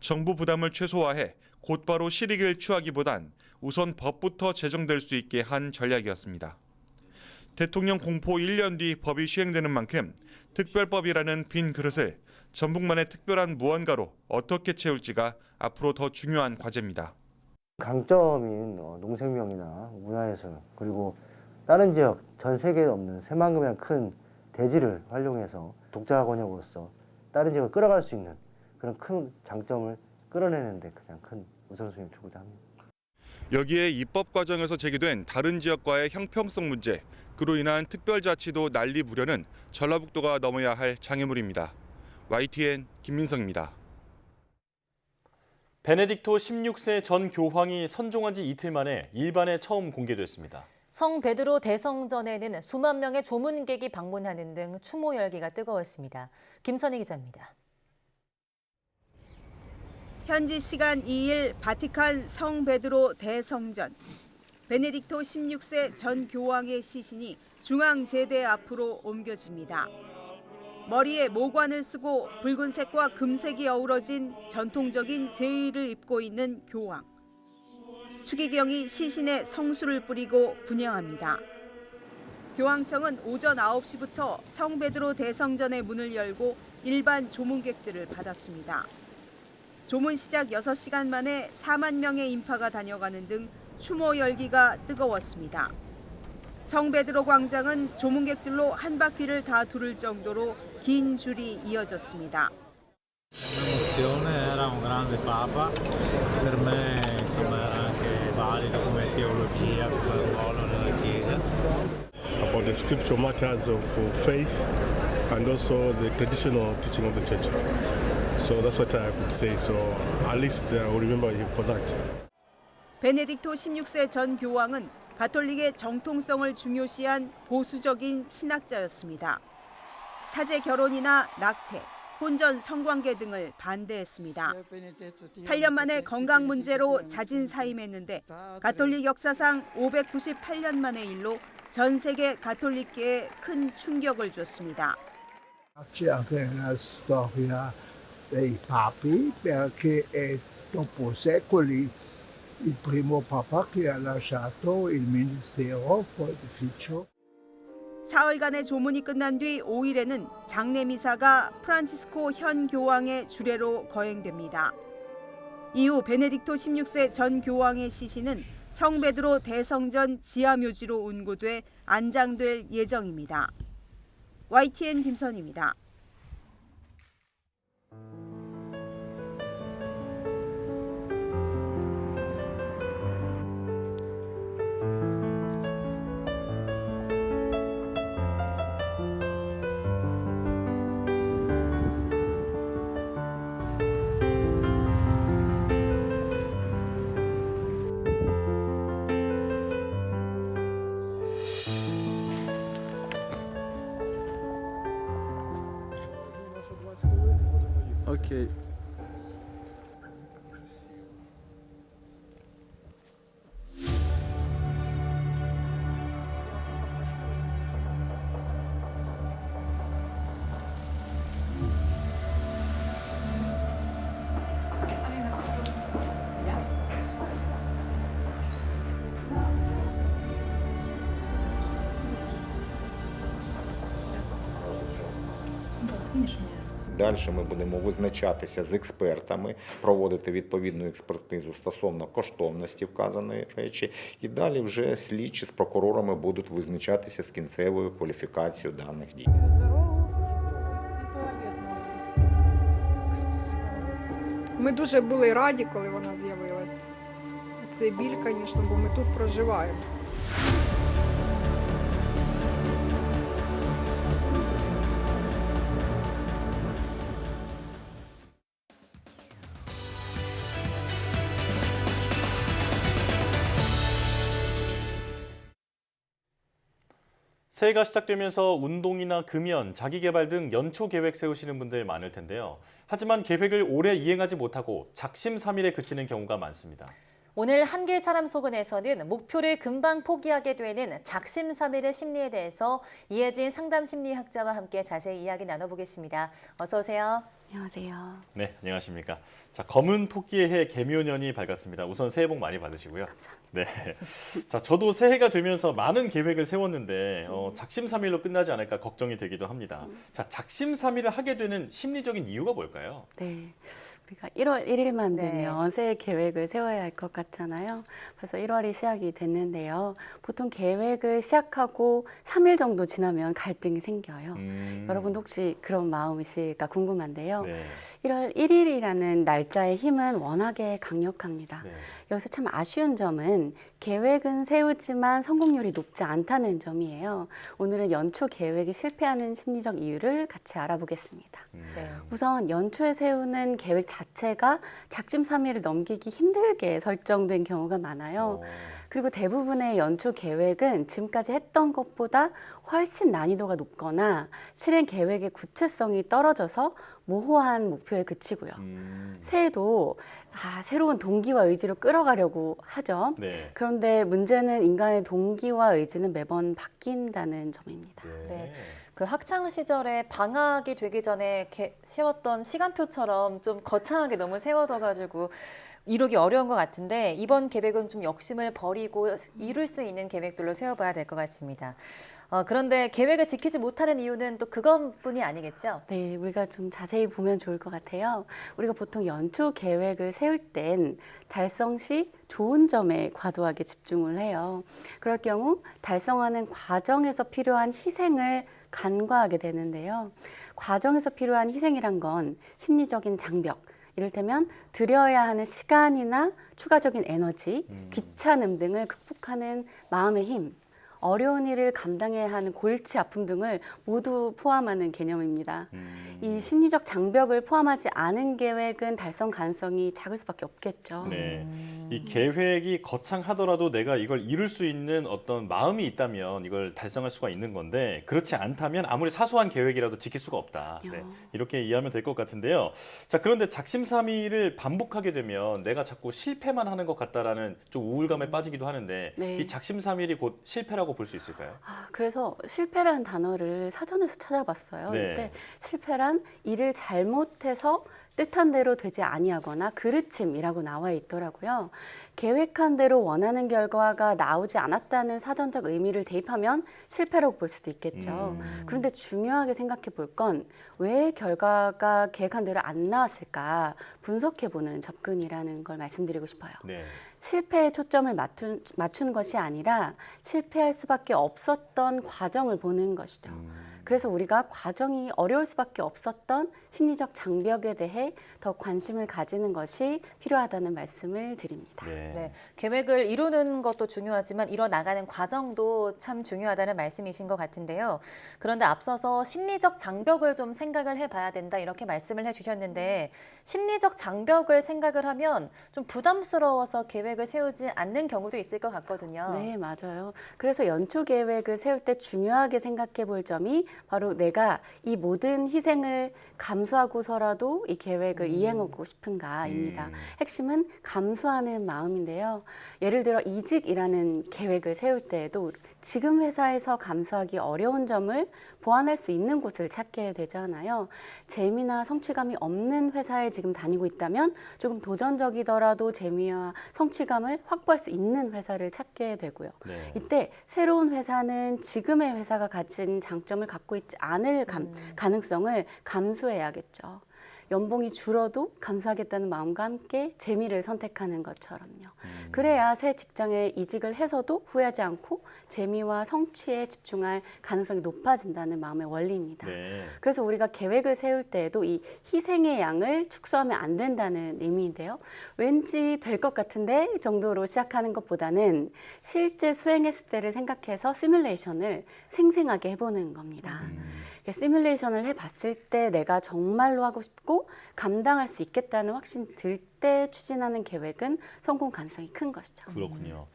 정부 부담을 최소화해 곧바로 실익을 취하기보단 우선 법부터 제정될 수 있게 한 전략이었습니다. 대통령 공포 1년 뒤 법이 시행되는 만큼 특별법이라는 빈 그릇을 전북만의 특별한 무언가로 어떻게 채울지가 앞으로 더 중요한 과제입니다. 강점인 농생명이나 문화예술 그리고 다른 지역 전 세계에 없는 새만금이란 큰 대지를 활용해서 독자 권역으로서 다른 지역을 끌어갈 수 있는 그런 큰 장점을 끌어내는 데 가장 큰 우선순위를 두고자 합니다. 여기에 입법 과정에서 제기된 다른 지역과의 형평성 문제, 그로 인한 특별자치도 난리부려는 전라북도가 넘어야 할 장애물입니다. YTN 김민성입니다. 베네딕토 16세 전 교황이 선종한 지 이틀 만에 일반에 처음 공개됐습니다. 성 베드로 대성전에는 수만 명의 조문객이 방문하는 등 추모 열기가 뜨거웠습니다. 김선희 기자입니다. 현지 시간 2일 바티칸 성 베드로 대성전. 베네딕토 16세 전 교황의 시신이 중앙제대 앞으로 옮겨집니다. 머리에 모관을 쓰고 붉은색과 금색이 어우러진 전통적인 제의를 입고 있는 교황. 추기경이 시신에 성수를 뿌리고 분향합니다. 교황청은 오전 9시부터 성 베드로 대성전의 문을 열고 일반 조문객들을 받았습니다. 조문 시작 6시간 만에 4만 명의 인파가 다녀가는 등 추모 열기가 뜨거웠습니다. 성베드로 광장은 조문객들로 한 바퀴를 다 두를 정도로 긴 줄이 이어졌습니다. L'emozione era un grande papa, per me insomma era anche valido come teologia, come ruolo nella Chiesa. About the scriptural matters of faith and also the traditional teaching of the church. So that's what I could say. So at least I will remember him for that. 베네딕토 16세 전 교황은 가톨릭의 정통성을 중요시한 보수적인 신학자였습니다. 사제 결혼이나 낙태, 혼전 성관계 등을 반대했습니다. 8년 만에 건강 문제로 자진 사임했는데 가톨릭 역사상 598년 만의 일로 전 세계 가톨릭계에 큰 충격을 줬습니다. C'è anche la storia dei papi perché è dopo secoli il primo papa che ha lasciato il ministero pontificio. 사흘간의 조문이 끝난 뒤 5일에는 장례미사가 프란치스코 현 교황의 주례로 거행됩니다. 이후 베네딕토 16세 전 교황의 시신은 성베드로 대성전 지하묘지로 운구돼 안장될 예정입니다. YTN 김선희입니다. Ok. Далі ми будемо визначатися з експертами, проводити відповідну експертизу стосовно коштовності вказаної речі. І далі вже слідчі з прокурорами будуть визначатися з кінцевою кваліфікацією даних дій. Ми дуже були раді, коли вона з'явилась. Це біль, звісно, бо ми тут проживаємо. 새해가 시작되면서 운동이나 금연, 자기개발 등 연초 계획 세우시는 분들 많을 텐데요. 하지만 계획을 오래 이행하지 못하고 작심삼일에 그치는 경우가 많습니다. 오늘 한길 사람 속은에서는 목표를 금방 포기하게 되는 작심삼일의 심리에 대해서 이혜진 상담심리학자와 함께 자세히 이야기 나눠보겠습니다. 어서 오세요. 안녕하세요. 네, 안녕하십니까. 자, 검은 토끼의 해 개묘년이 밝았습니다. 우선 새해 복 많이 받으시고요. 감사합니다. 네. 자, 저도 새해가 되면서 많은 계획을 세웠는데 작심삼일로 끝나지 않을까 걱정이 되기도 합니다. 자, 작심삼일을 하게 되는 심리적인 이유가 뭘까요? 네, 우리가 1월 1일만 되면 새해 계획을 세워야 할 것 같잖아요. 벌써 1월이 시작이 됐는데요. 보통 계획을 시작하고 3일 정도 지나면 갈등이 생겨요. 여러분도 혹시 그런 마음이실까 궁금한데요. 네. 1월 1일이라는 날짜의 힘은 워낙에 강력합니다. 네. 여기서 참 아쉬운 점은 계획은 세우지만 성공률이 높지 않다는 점이에요. 오늘은 연초 계획이 실패하는 심리적 이유를 같이 알아보겠습니다. 네. 우선 연초에 세우는 계획 자체가 작심삼일을 넘기기 힘들게 설정된 경우가 많아요. 그리고 대부분의 연초 계획은 지금까지 했던 것보다 훨씬 난이도가 높거나 실행 계획의 구체성이 떨어져서 모호한 목표에 그치고요. 새해도 새로운 동기와 의지로 끌어가려고 하죠. 네. 그런데 문제는 인간의 동기와 의지는 매번 바뀐다는 점입니다. 네. 그 학창 시절에 방학이 되기 전에 세웠던 시간표처럼 좀 거창하게 너무 세워둬가지고 이루기 어려운 것 같은데 이번 계획은 좀 욕심을 버리고 이룰 수 있는 계획들로 세워봐야 될 것 같습니다. 그런데 계획을 지키지 못하는 이유는 또 그것뿐이 아니겠죠? 네, 우리가 좀 자세히 보면 좋을 것 같아요. 우리가 보통 연초 계획을 세울 땐 달성 시 좋은 점에 과도하게 집중을 해요. 그럴 경우 달성하는 과정에서 필요한 희생을 간과하게 되는데요. 과정에서 필요한 희생이란 건 심리적인 장벽, 이를테면 들여야 하는 시간이나 추가적인 에너지, 귀찮음 등을 극복하는 마음의 힘, 어려운 일을 감당해야 하는 골치 아픔 등을 모두 포함하는 개념입니다. 이 심리적 장벽을 포함하지 않은 계획은 달성 가능성이 작을 수밖에 없겠죠. 네. 이 계획이 거창하더라도 내가 이걸 이룰 수 있는 어떤 마음이 있다면 이걸 달성할 수가 있는 건데 그렇지 않다면 아무리 사소한 계획이라도 지킬 수가 없다. 네. 이렇게 이해하면 될 것 같은데요. 자, 그런데 작심삼일을 반복하게 되면 내가 자꾸 실패만 하는 것 같다라는 좀 우울감에 빠지기도 하는데 네. 이 작심삼일이 곧 실패라고 볼 수 있을까요? 그래서 실패라는 단어를 사전에서 찾아봤어요. 네. 그때 실패란 일을 잘못해서 뜻한 대로 되지 아니하거나 그르침이라고 나와 있더라고요. 계획한 대로 원하는 결과가 나오지 않았다는 사전적 의미를 대입하면 실패라고 볼 수도 있겠죠. 그런데 중요하게 생각해 볼 건 왜 결과가 계획한 대로 안 나왔을까 분석해보는 접근이라는 걸 말씀드리고 싶어요. 네. 실패에 초점을 맞춘 것이 아니라 실패할 수밖에 없었던 과정을 보는 것이죠. 그래서 우리가 과정이 어려울 수밖에 없었던 심리적 장벽에 대해 더 관심을 가지는 것이 필요하다는 말씀을 드립니다. 네, 계획을 이루는 것도 중요하지만 이뤄나가는 과정도 참 중요하다는 말씀이신 것 같은데요. 그런데 앞서서 심리적 장벽을 좀 생각을 해봐야 된다 이렇게 말씀을 해주셨는데 심리적 장벽을 생각을 하면 좀 부담스러워서 계획을 세우지 않는 경우도 있을 것 같거든요. 네, 맞아요. 그래서 연초 계획을 세울 때 중요하게 생각해 볼 점이 바로 내가 이 모든 희생을 감수하고서라도 이 계획을 이행하고 싶은가입니다. 핵심은 감수하는 마음인데요. 예를 들어 이직이라는 계획을 세울 때에도 지금 회사에서 감수하기 어려운 점을 보완할 수 있는 곳을 찾게 되잖아요. 재미나 성취감이 없는 회사에 지금 다니고 있다면 조금 도전적이더라도 재미와 성취감을 확보할 수 있는 회사를 찾게 되고요. 네. 이때 새로운 회사는 지금의 회사가 가진 장점을 갖고 있지 않을 가능성을 감수해야겠죠. 연봉이 줄어도 감수하겠다는 마음과 함께 재미를 선택하는 것처럼요. 그래야 새 직장에 이직을 해서도 후회하지 않고 재미와 성취에 집중할 가능성이 높아진다는 마음의 원리입니다. 네. 그래서 우리가 계획을 세울 때에도 이 희생의 양을 축소하면 안 된다는 의미인데요. 왠지 될 것 같은데 정도로 시작하는 것보다는 실제 수행했을 때를 생각해서 시뮬레이션을 생생하게 해보는 겁니다. 시뮬레이션을 해봤을 때 내가 정말로 하고 싶고 감당할 수 있겠다는 확신이 들 때 추진하는 계획은 성공 가능성이 큰 것이죠. 그렇군요.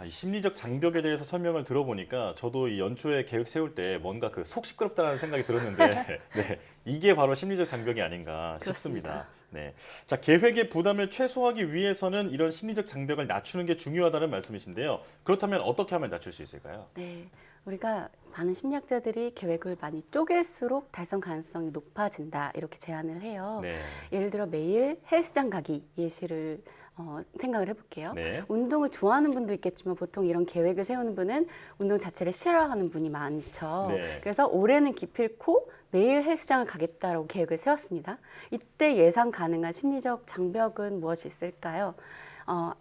이 심리적 장벽에 대해서 설명을 들어보니까 저도 이 연초에 계획 세울 때 뭔가 그 속 시끄럽다는 생각이 들었는데 네, 이게 바로 심리적 장벽이 아닌가 싶습니다. 네. 자, 계획의 부담을 최소화하기 위해서는 이런 심리적 장벽을 낮추는 게 중요하다는 말씀이신데요. 그렇다면 어떻게 하면 낮출 수 있을까요? 네. 우리가 많은 심리학자들이 계획을 많이 쪼갤수록 달성 가능성이 높아진다 이렇게 제안을 해요. 네. 예를 들어 매일 헬스장 가기 예시를 생각을 해볼게요. 네. 운동을 좋아하는 분도 있겠지만 보통 이런 계획을 세우는 분은 운동 자체를 싫어하는 분이 많죠. 네. 그래서 올해는 기필코 매일 헬스장을 가겠다라고 계획을 세웠습니다. 이때 예상 가능한 심리적 장벽은 무엇이 있을까요?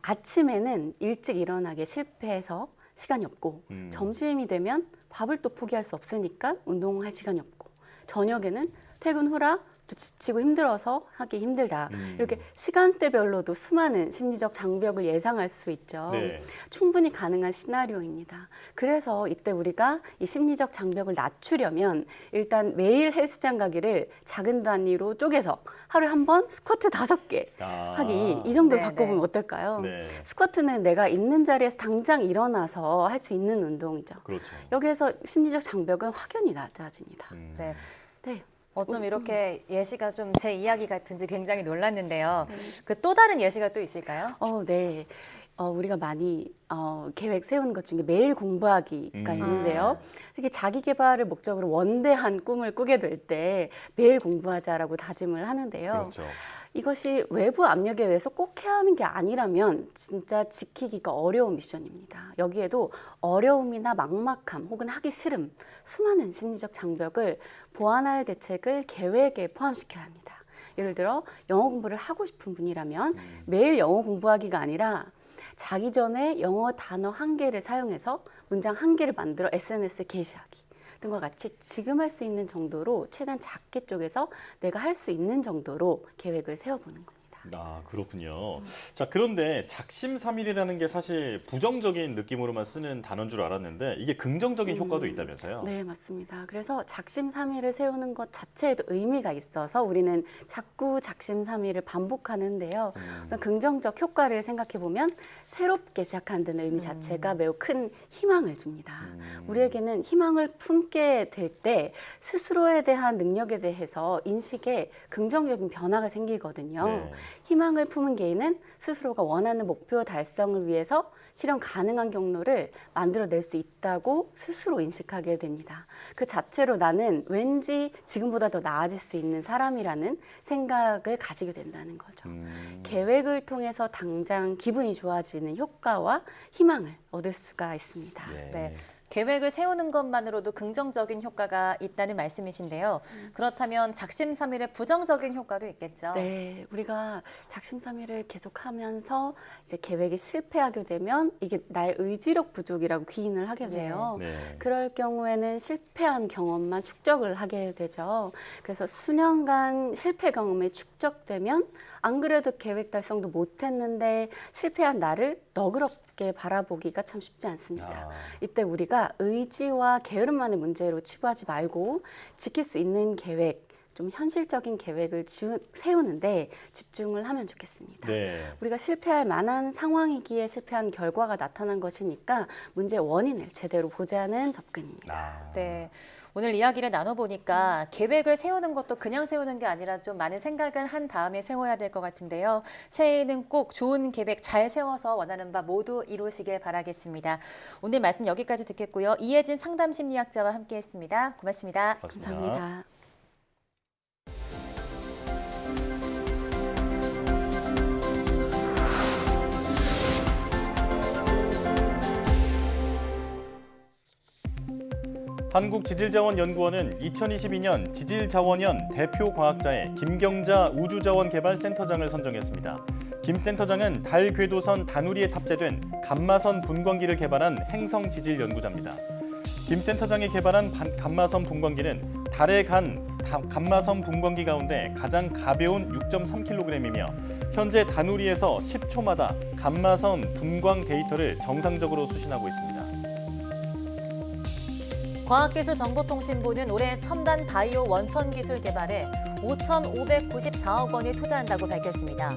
아침에는 일찍 일어나게 실패해서 시간이 없고 점심이 되면 밥을 또 포기할 수 없으니까 운동할 시간이 없고 저녁에는 퇴근 후라 또 지치고 힘들어서 하기 힘들다. 이렇게 시간대별로도 수많은 심리적 장벽을 예상할 수 있죠. 네. 충분히 가능한 시나리오입니다. 그래서 이때 우리가 이 심리적 장벽을 낮추려면 일단 매일 헬스장 가기를 작은 단위로 쪼개서 하루에 한 번 스쿼트 5개 하기 이 정도로 바꿔보면 어떨까요? 네. 스쿼트는 내가 있는 자리에서 당장 일어나서 할 수 있는 운동이죠. 그렇죠. 여기에서 심리적 장벽은 확연히 낮아집니다. 네. 네. 어쩜 이렇게 예시가 좀 제 이야기 같은지 굉장히 놀랐는데요. 그 또 다른 예시가 또 있을까요? 네. 우리가 많이 계획 세우는 것 중에 매일 공부하기가 있는데요. 특히 자기 개발을 목적으로 원대한 꿈을 꾸게 될 때 매일 공부하자라고 다짐을 하는데요. 그렇죠. 이것이 외부 압력에 의해서 꼭 해야 하는 게 아니라면 진짜 지키기가 어려운 미션입니다. 여기에도 어려움이나 막막함 혹은 하기 싫음, 수많은 심리적 장벽을 보완할 대책을 계획에 포함시켜야 합니다. 예를 들어 영어 공부를 하고 싶은 분이라면 매일 영어 공부하기가 아니라 자기 전에 영어 단어 1개를 사용해서 문장 1개를 만들어 SNS에 게시하기 등과 같이 지금 할 수 있는 정도로 최대한 작게 쪼개서 내가 할 수 있는 정도로 계획을 세워보는 겁니다. 아, 그렇군요. 자, 그런데 작심삼일이라는 게 사실 부정적인 느낌으로만 쓰는 단어인 줄 알았는데 이게 긍정적인 효과도 있다면서요? 네, 맞습니다. 그래서 작심삼일을 세우는 것 자체에도 의미가 있어서 우리는 자꾸 작심삼일을 반복하는데요. 그래서 긍정적 효과를 생각해 보면 새롭게 시작하는 데는 의미 자체가 매우 큰 희망을 줍니다. 우리에게는 희망을 품게 될 때 스스로에 대한 능력에 대해서 인식에 긍정적인 변화가 생기거든요. 네. 희망을 품은 개인은 스스로가 원하는 목표 달성을 위해서 실현 가능한 경로를 만들어낼 수 있다고 스스로 인식하게 됩니다. 그 자체로 나는 왠지 지금보다 더 나아질 수 있는 사람이라는 생각을 가지게 된다는 거죠. 계획을 통해서 당장 기분이 좋아지는 효과와 희망을 얻을 수가 있습니다. 네. 계획을 세우는 것만으로도 긍정적인 효과가 있다는 말씀이신데요. 그렇다면 작심삼일의 부정적인 효과도 있겠죠? 네, 우리가 작심삼일을 계속하면서 이제 계획이 실패하게 되면 이게 나의 의지력 부족이라고 귀인을 하게 돼요. 네. 그럴 경우에는 실패한 경험만 축적을 하게 되죠. 그래서 수년간 실패 경험이 축적되면 안 그래도 계획 달성도 못했는데 실패한 나를 너그럽게 바라보기가 참 쉽지 않습니다. 이때 우리가 의지와 게으름만의 문제로 치부하지 말고 지킬 수 있는 계획, 좀 현실적인 계획을 세우는데 집중을 하면 좋겠습니다. 네. 우리가 실패할 만한 상황이기에 실패한 결과가 나타난 것이니까 문제의 원인을 제대로 보자는 접근입니다. 네, 오늘 이야기를 나눠보니까 계획을 세우는 것도 그냥 세우는 게 아니라 좀 많은 생각을 한 다음에 세워야 될 것 같은데요. 새해에는 꼭 좋은 계획 잘 세워서 원하는 바 모두 이루시길 바라겠습니다. 오늘 말씀 여기까지 듣겠고요. 이혜진 상담심리학자와 함께했습니다. 고맙습니다. 감사합니다. 한국지질자원연구원은 2022년 지질자원연 대표 과학자의 김경자 우주자원개발센터장을 선정했습니다. 김 센터장은 달 궤도선 다누리에 탑재된 감마선 분광기를 개발한 행성 지질 연구자입니다. 김 센터장이 개발한 감마선 분광기는 달에 간 감마선 분광기 가운데 가장 가벼운 6.3kg이며 현재 다누리에서 10초마다 감마선 분광 데이터를 정상적으로 수신하고 있습니다. 과학기술정보통신부는 올해 첨단 바이오 원천 기술 개발에 5,594억 원을 투자한다고 밝혔습니다.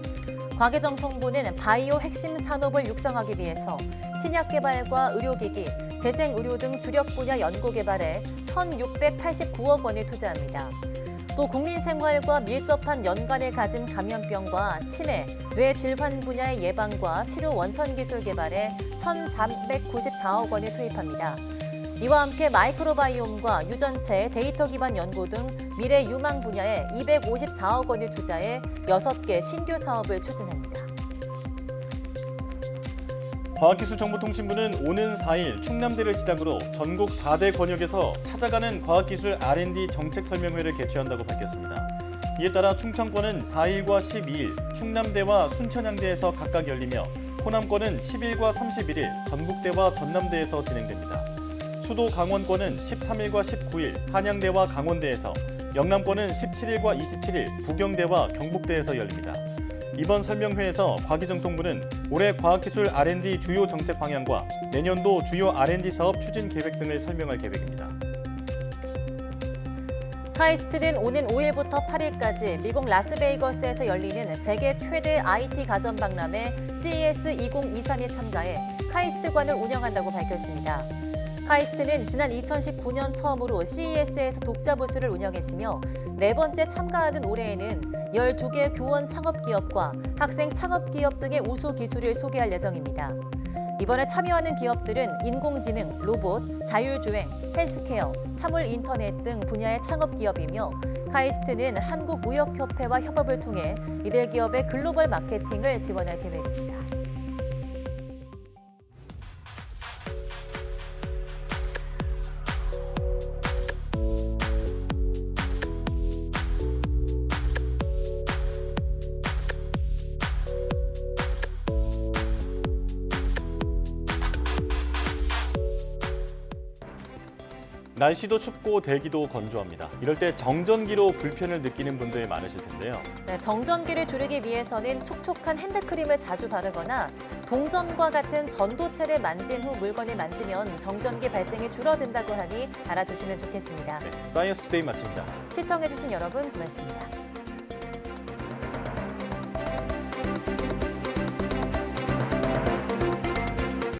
과기정통부는 바이오 핵심 산업을 육성하기 위해서 신약 개발과 의료기기, 재생의료 등 주력 분야 연구 개발에 1,689억 원을 투자합니다. 또 국민생활과 밀접한 연관을 가진 감염병과 치매, 뇌질환 분야의 예방과 치료 원천 기술 개발에 1,394억 원을 투입합니다. 이와 함께 마이크로바이옴과 유전체, 데이터 기반 연구 등 미래 유망 분야에 254억 원을 투자해 6개 신규 사업을 추진합니다. 과학기술정보통신부는 오는 4일 충남대를 시작으로 전국 4대 권역에서 찾아가는 과학기술 R&D 정책 설명회를 개최한다고 밝혔습니다. 이에 따라 충청권은 4일과 12일 충남대와 순천향대에서 각각 열리며 호남권은 10일과 31일 전북대와 전남대에서 진행됩니다. 수도 강원권은 13일과 19일 한양대와 강원대에서, 영남권은 17일과 27일 부경대와 경북대에서 열립니다. 이번 설명회에서 과기정통부는 올해 과학기술 R&D 주요 정책 방향과 내년도 주요 R&D 사업 추진 계획 등을 설명할 계획입니다. 카이스트는 오는 5일부터 8일까지 미국 라스베이거스에서 열리는 세계 최대 IT 가전 박람회 CES 2023에 참가해 카이스트관을 운영한다고 밝혔습니다. 카이스트는 지난 2019년 처음으로 CES에서 독자 부스를 운영했으며 4번째 참가하는 올해에는 12개 교원 창업기업과 학생 창업기업 등의 우수 기술을 소개할 예정입니다. 이번에 참여하는 기업들은 인공지능, 로봇, 자율주행, 헬스케어, 사물인터넷 등 분야의 창업기업이며 카이스트는 한국무역협회와 협업을 통해 이들 기업의 글로벌 마케팅을 지원할 계획입니다. 날씨도 춥고 대기도 건조합니다. 이럴 때 정전기로 불편을 느끼는 분들 많으실 텐데요. 네, 정전기를 줄이기 위해서는 촉촉한 핸드크림을 자주 바르거나 동전과 같은 전도체를 만진 후 물건을 만지면 정전기 발생이 줄어든다고 하니 알아두시면 좋겠습니다. 사이언스 투데이 마칩니다. 시청해주신 여러분 고맙습니다.